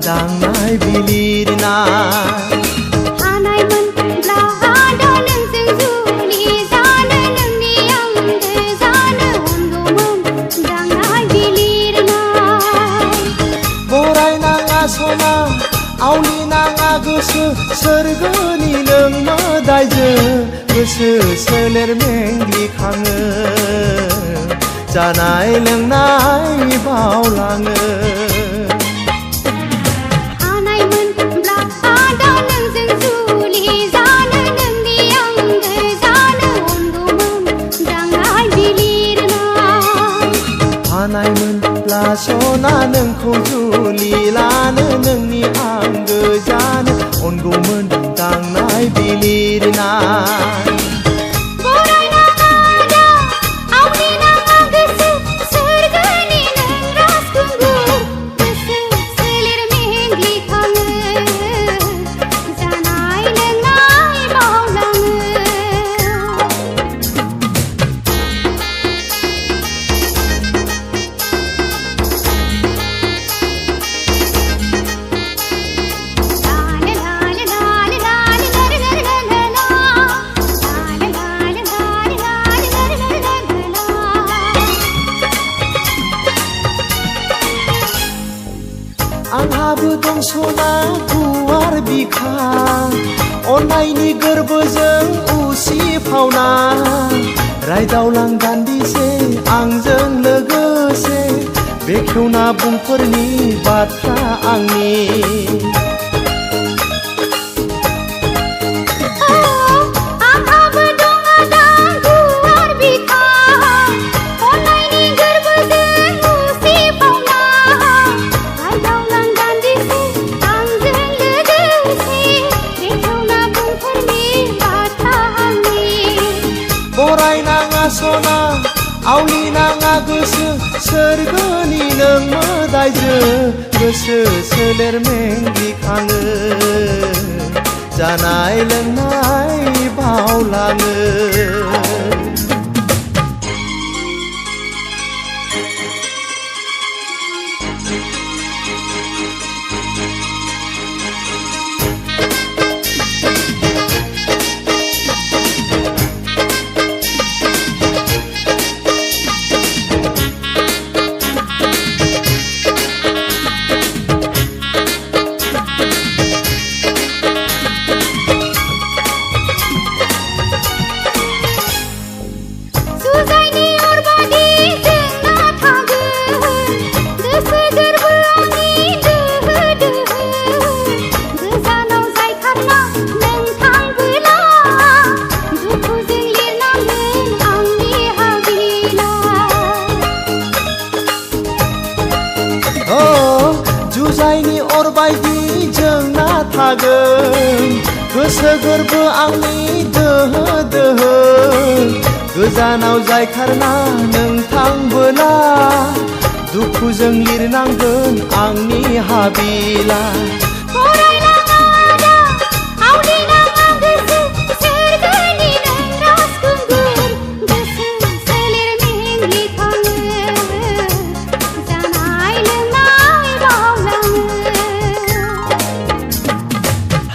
दांनाय बिलिरनाय हानायमोनब्ला दा नोंजों जुलि जानो नोंनि आंगो जानो अनगौमोन दांनाय बिलिरनाय बरायनाङा सना आवलिनाङा गोसो सोरगोनि नों मोदायजो गोसो सोलेर मेंग्लिखाङो जानाय लोंनाय बावलाङो हानायमोनब्ला दा नोंजों जुलि जानो नोंनि आंगो जानो अनगौमोन दांनाय बिलिरनाय हानायमोनब्ला सना नोंखौ जुलि लानो नोंनि आंगो जानो अनगौमोन दांनाय बिलिरनाय आंहाबो दं सना गुवार बिखा अननायनि गोरबोजों उसिफावना रायदावलां दान्दिसे आंजों लोगोसे बेखेवना बुंफोरनि बाथ्रा आंनि बरायनाङा सना आवलिनाङा गोसो सोरगोनि नों मोदायजो गोसो सोलेर मेंग्लिखाङो जानाय लोंनाय बावलाङो जुजाइनि अर बायदि जोंना थागोन गोसो गोरबो आंनि दोहो दोहो गोजानाव जायखारना नों थांबोला दुखुजों लिरनांगोन आंनि हाबिला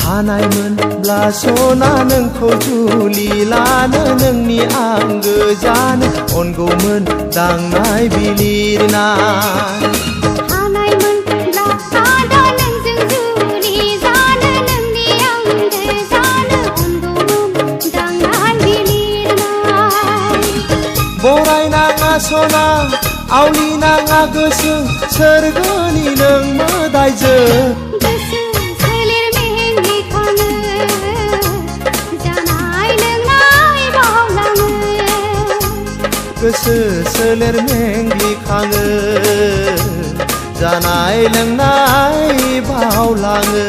हानायमोनब्ला सना नोंखौ जुलि लानो नोंनि आंगो जानो अनगौमोन दांनाय बिलिरनाय हानायमोनब्ला दा नोंजों जुलि जानो नोंनि आंगो जानो अनगौमोन दांनाय बिलिरनाय बरायनाङा सना आवलिनाङा गोसो सोरगोनि नों मोदायजो गोसो सोलेर मेंग्लिखाङो जानाय लोंनाय बावलाङो